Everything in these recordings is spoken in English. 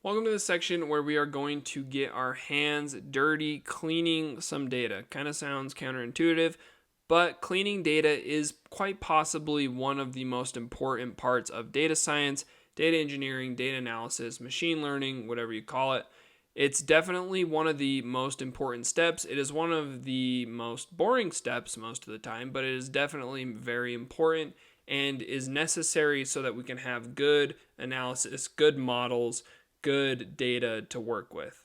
Welcome to the section where we are going to get our hands dirty cleaning some data. Kind of sounds counterintuitive, but cleaning data is quite possibly one of the most important parts of data science, data engineering, data analysis, machine learning, whatever you call it. It's definitely one of the most important steps. It is one of the most boring steps most of the time, but it is definitely very important and is necessary so that we can have good analysis, good models, good data to work with.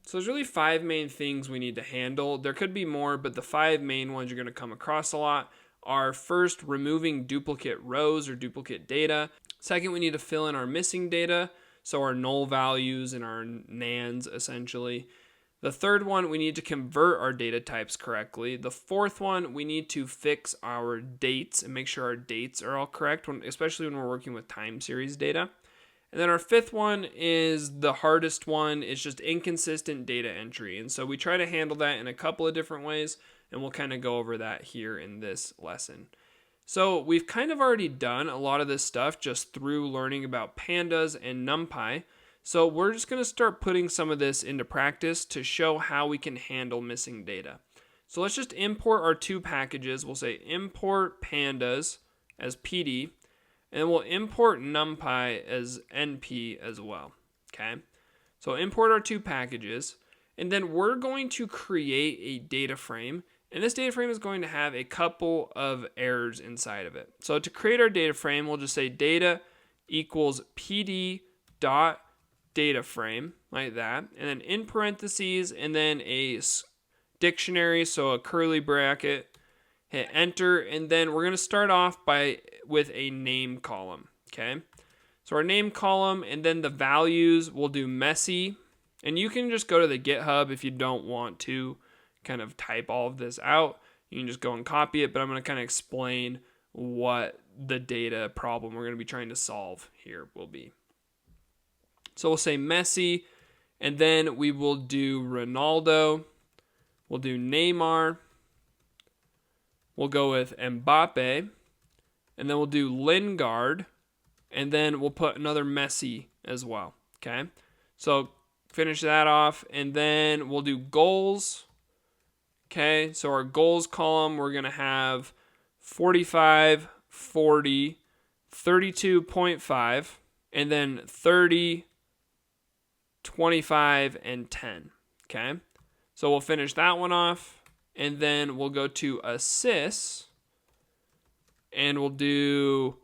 So there's really five main things we need to handle. There could be more, but the five main ones you're going to come across a lot are: first, removing duplicate rows or duplicate data. Second, we need to fill in our missing data, so our null values and our nans essentially. The third one, we need to convert our data types correctly. The fourth one, we need to fix our dates and make sure our dates are all correct, especially when we're working with time series data. And then our fifth one is the hardest one. It's just inconsistent data entry. And so we try to handle that in a couple of different ways, and we'll kind of go over that here in this lesson. So we've kind of already done a lot of this stuff just through learning about pandas and NumPy. So we're just going to start putting some of this into practice to show how we can handle missing data. So let's just import our two packages. We'll say import pandas as PD. And then we'll import NumPy as NP as well, okay? So import our two packages, and then we're going to create a data frame, and this data frame is going to have a couple of errors inside of it. So to create our data frame, we'll just say data equals PD dot data frame, like that, and then in parentheses, and then a dictionary, so a curly bracket, hit enter, and then we're going to start off with a name column, okay? So our name column, and then the values, we'll do messy, and you can just go to the GitHub if you don't want to kind of type all of this out. You can just go and copy it, but I'm going to kind of explain what the data problem we're going to be trying to solve here will be. So we'll say messy, and then we will do Ronaldo, we'll do Neymar, we'll go with Mbappe, and then we'll do Lingard, and then we'll put another Messi as well, okay? So finish that off, and then we'll do goals, okay? So our goals column, we're going to have 45, 40, 32.5, and then 30, 25, and 10, okay? So we'll finish that one off, and then we'll go to assists, and we'll do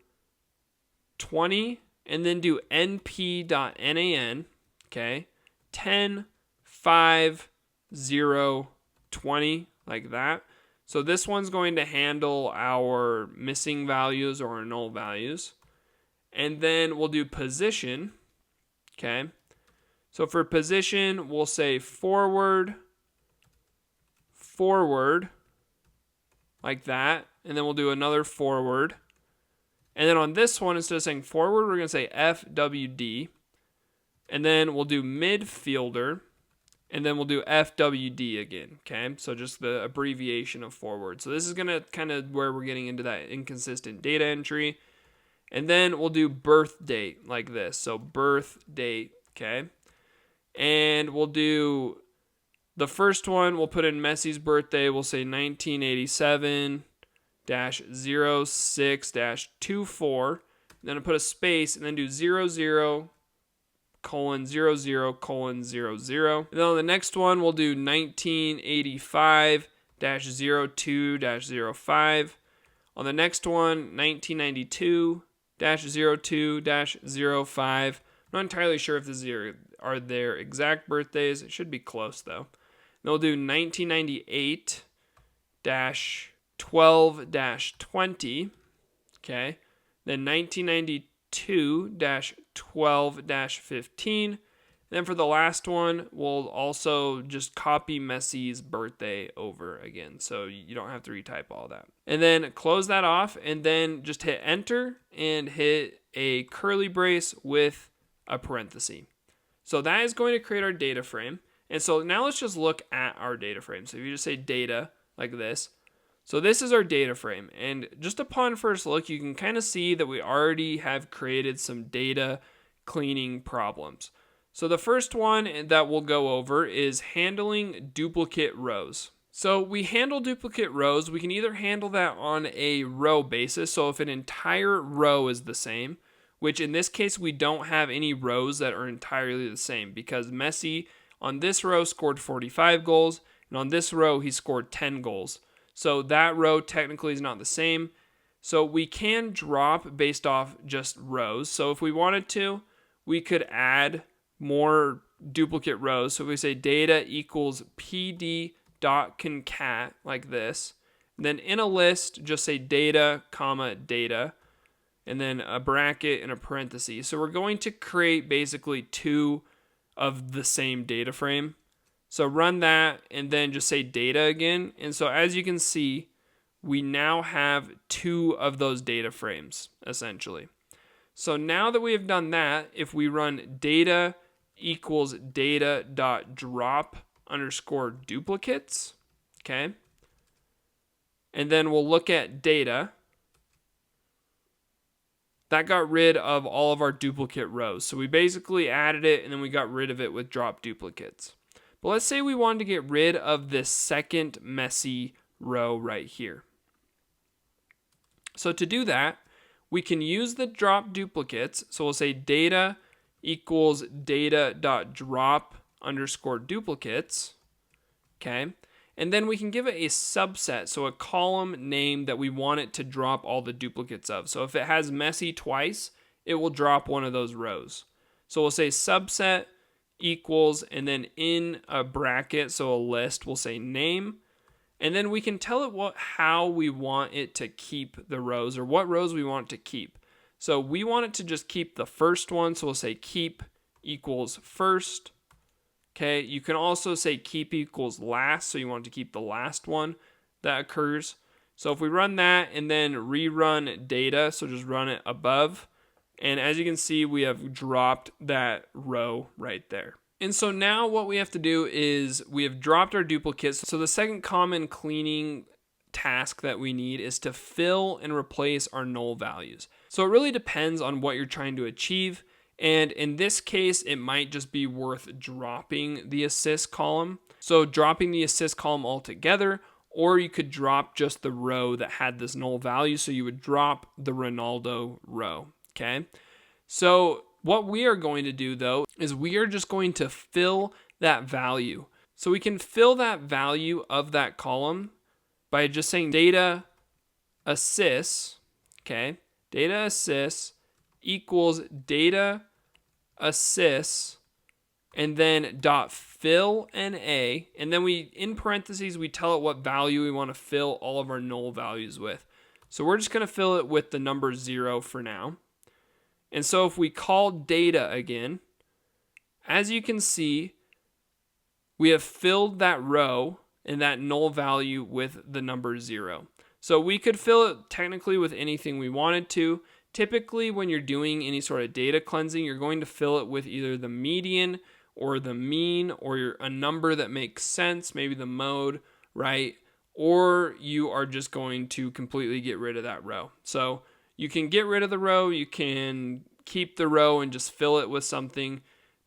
20, and then do np.nan, okay, 10, 5, 0, 20, like that. So this one's going to handle our missing values or our null values. And then we'll do position, okay. So for position, we'll say forward, like that, and then we'll do another forward. And then on this one, instead of saying forward, we're going to say FWD. And then we'll do midfielder, and then we'll do FWD again, okay? So just the abbreviation of forward. So this is going to kind of where we're getting into that inconsistent data entry. And then we'll do birth date like this. So birth date, okay? And we'll do the first one, we'll put in Messi's birthday. We'll say 1987-06-24. Then I'll put a space and then do 00:00:00:00. And then on the next one, we'll do 1985-02-05. On the next one, 1992-02-05. I'm not entirely sure if these are their exact birthdays. It should be close, though. Then we'll do 1998-12-20, okay? Then 1992-12-15. Then for the last one, we'll also just copy Messi's birthday over again, so you don't have to retype all that. And then close that off, and then just hit enter and hit a curly brace with a parenthesis. So that is going to create our data frame. And so now let's just look at our data frame. So if you just say data like this, so this is our data frame. And just upon first look, you can kind of see that we already have created some data cleaning problems. So the first one that we'll go over is handling duplicate rows. So we handle duplicate rows. We can either handle that on a row basis. So if an entire row is the same, which in this case we don't have any rows that are entirely the same because Messi on this row scored 45 goals and on this row he scored 10 goals. So that row technically is not the same. So we can drop based off just rows. So if we wanted to, we could add more duplicate rows. So if we say data equals pd.concat like this, and then in a list, just say data, comma, data, and then a bracket and a parenthesis. So we're going to create basically two of the same data frame. So run that and then just say data again. And so as you can see, we now have two of those data frames essentially. So now that we have done that, if we run data equals data.drop underscore duplicates, okay, and then we'll look at data, that got rid of all of our duplicate rows. So we basically added it and then we got rid of it with drop duplicates. But let's say we wanted to get rid of this second Messi row right here. So to do that, we can use the drop duplicates. So we'll say data equals data.drop underscore duplicates, okay? And then we can give it a subset, so a column name that we want it to drop all the duplicates of. So if it has Messi twice, it will drop one of those rows. So we'll say subset equals, and then in a bracket, so a list, we'll say name. And then we can tell it how we want it to keep the rows, or what rows we want it to keep. So we want it to just keep the first one, so we'll say keep equals first. Okay, you can also say keep equals last, so you want to keep the last one that occurs. So if we run that and then rerun data, so just run it above, and as you can see, we have dropped that row right there. And so now what we have to do is we have dropped our duplicates. So the second common cleaning task that we need is to fill and replace our null values. So it really depends on what you're trying to achieve. And in this case, it might just be worth dropping the assist column. So dropping the assist column altogether, or you could drop just the row that had this null value. So you would drop the Ronaldo row, okay? So what we are going to do though, is we are just going to fill that value. So we can fill that value of that column by just saying data assists, okay? Data assists equals data assists and then dot fill NA, and then we, in parentheses, we tell it what value we want to fill all of our null values with. So we're just going to fill it with the number 0 for now. And so if we call data again, as you can see, we have filled that row and that null value with the number 0. So we could fill it technically with anything we wanted to. Typically, when you're doing any sort of data cleansing, you're going to fill it with either the median or the mean or a number that makes sense, maybe the mode, right? Or you are just going to completely get rid of that row. So you can get rid of the row, you can keep the row and just fill it with something.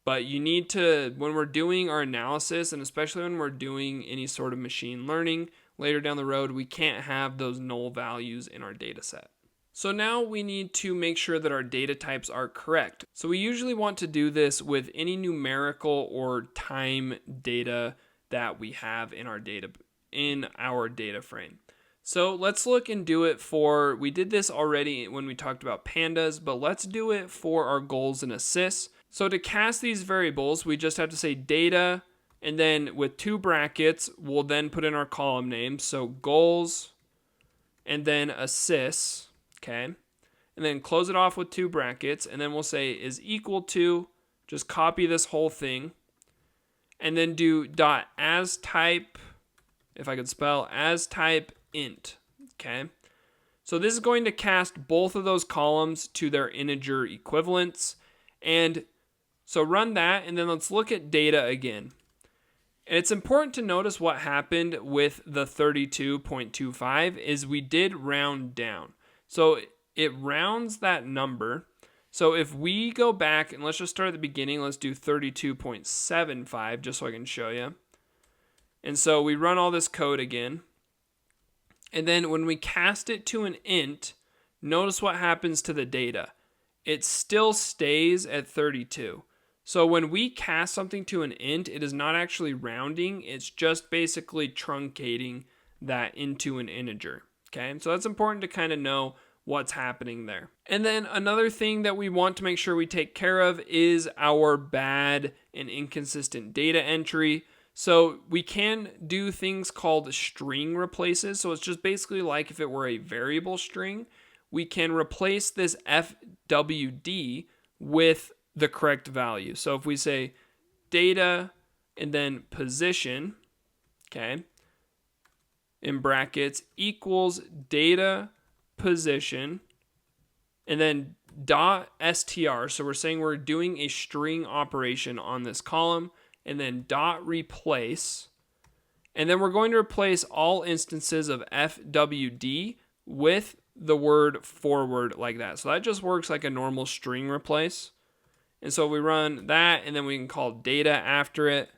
But you need to, when we're doing our analysis, and especially when we're doing any sort of machine learning later down the road, we can't have those null values in our data set. So now we need to make sure that our data types are correct. So we usually want to do this with any numerical or time data that we have in our data frame. So let's look and do it for, we did this already when we talked about pandas, but let's do it for our goals and assists. So to cast these variables, we just have to say data, and then with 2 brackets, we'll then put in our column name. So goals, and then assists, okay? And then close it off with 2 brackets, and then we'll say is equal to, just copy this whole thing, and then do dot as type, if I could spell, as type int, okay? So this is going to cast both of those columns to their integer equivalents, and so run that, and then let's look at data again. And it's important to notice what happened with the 32.25 is we did round down. So it rounds that number. So if we go back and let's just start at the beginning, let's do 32.75 just so I can show you. And so we run all this code again. And then when we cast it to an int, notice what happens to the data. It still stays at 32. So when we cast something to an int, it is not actually rounding. It's just basically truncating that into an integer. Okay, so that's important to kind of know what's happening there. And then another thing that we want to make sure we take care of is our bad and inconsistent data entry. So we can do things called string replaces. So it's just basically like if it were a variable string, we can replace this FWD with the correct value. So if we say data and then position, okay, in brackets equals data position and then dot str. So we're saying we're doing a string operation on this column and then dot replace. And then we're going to replace all instances of FWD with the word forward like that. So that just works like a normal string replace. And so we run that and then we can call data after it.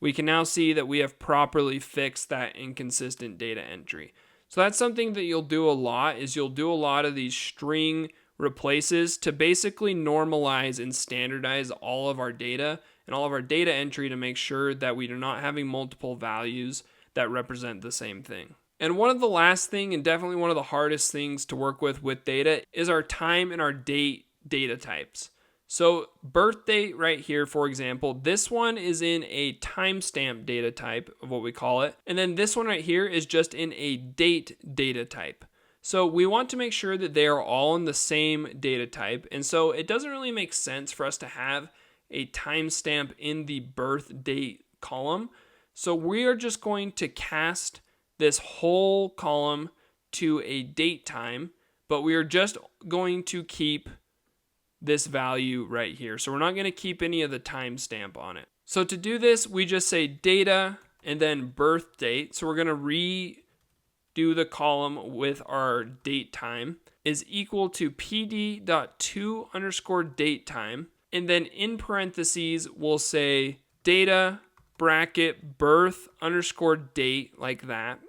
We can now see that we have properly fixed that inconsistent data entry. So that's something that you'll do a lot is you'll do a lot of these string replaces to basically normalize and standardize all of our data and all of our data entry to make sure that we are not having multiple values that represent the same thing. And one of the last thing, and definitely one of the hardest things to work with data, is our time and our date data types. So birth date right here, for example, this one is in a timestamp data type of what we call it. And then this one right here is just in a date data type. So we want to make sure that they are all in the same data type. And so it doesn't really make sense for us to have a timestamp in the birth date column. So we are just going to cast this whole column to a date time, but we are just going to keep this value right here. So we're not going to keep any of the timestamp on it. So to do this, we just say data and then birth date. So we're going to redo the column with our date time is equal to pd.to underscore date time. And then in parentheses, we'll say data bracket birth underscore date like that.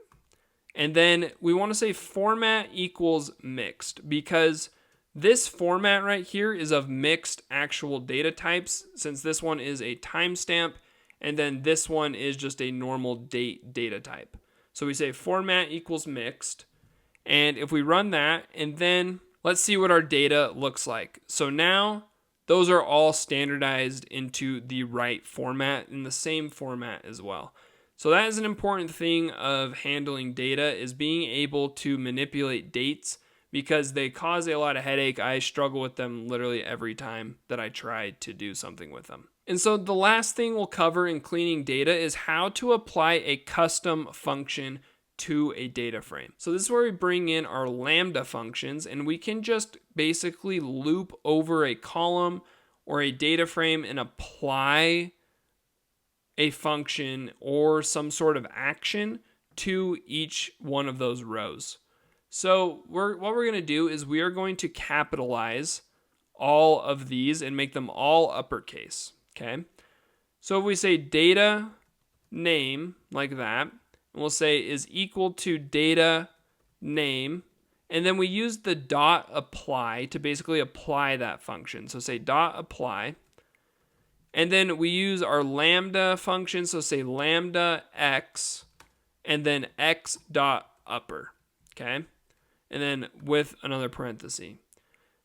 And then we want to say format equals mixed because this format right here is of mixed actual data types since this one is a timestamp and then this one is just a normal date data type. So we say format equals mixed. And if we run that and then let's see what our data looks like. So now those are all standardized into the right format in the same format as well. So that is an important thing of handling data is being able to manipulate dates because they cause a lot of headache. I struggle with them literally every time that I try to do something with them. And so the last thing we'll cover in cleaning data is how to apply a custom function to a data frame. So this is where we bring in our Lambda functions and we can just basically loop over a column or a data frame and apply a function or some sort of action to each one of those rows. So what we're going to do is we are going to capitalize all of these and make them all uppercase. Okay. So if we say data name like that, and we'll say is equal to data name, and then we use the dot apply to basically apply that function. So say dot apply. And then we use our lambda function. So say lambda x and then x dot upper. Okay. And then with another parenthesis.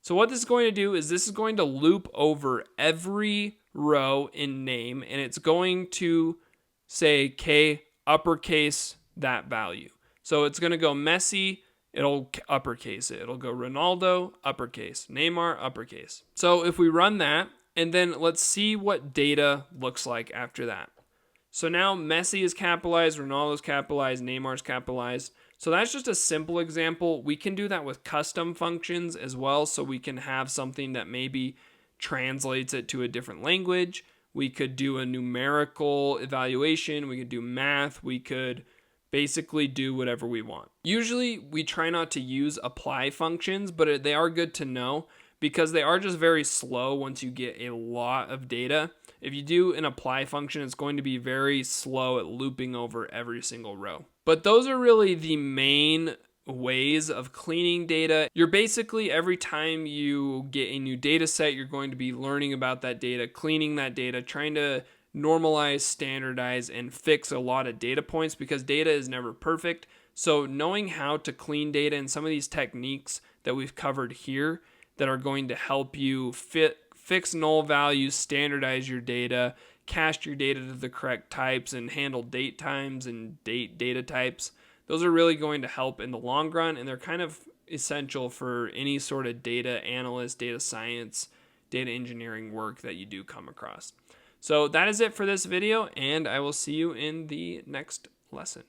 So what this is going to do is this is going to loop over every row in name and it's going to say K uppercase that value. So it's going to go Messi, it'll uppercase it. It'll go Ronaldo, uppercase, Neymar, uppercase. So if we run that, and then let's see what data looks like after that. So now Messi is capitalized, Ronaldo is capitalized, Neymar is capitalized. So that's just a simple example. We can do that with custom functions as well. So we can have something that maybe translates it to a different language. We could do a numerical evaluation. We could do math. We could basically do whatever we want. Usually we try not to use apply functions, but they are good to know because they are just very slow once you get a lot of data. If you do an apply function, it's going to be very slow at looping over every single row. But those are really the main ways of cleaning data. You're basically, every time you get a new data set, you're going to be learning about that data, cleaning that data, trying to normalize, standardize, and fix a lot of data points, because data is never perfect. So knowing how to clean data and some of these techniques that we've covered here that are going to help you fix null values, standardize your data, cache your data to the correct types, and handle date times and data types, those are really going to help in the long run, and they're kind of essential for any sort of data analyst, data science, data engineering work that you do come across. So that is it for this video, and I will see you in the next lesson.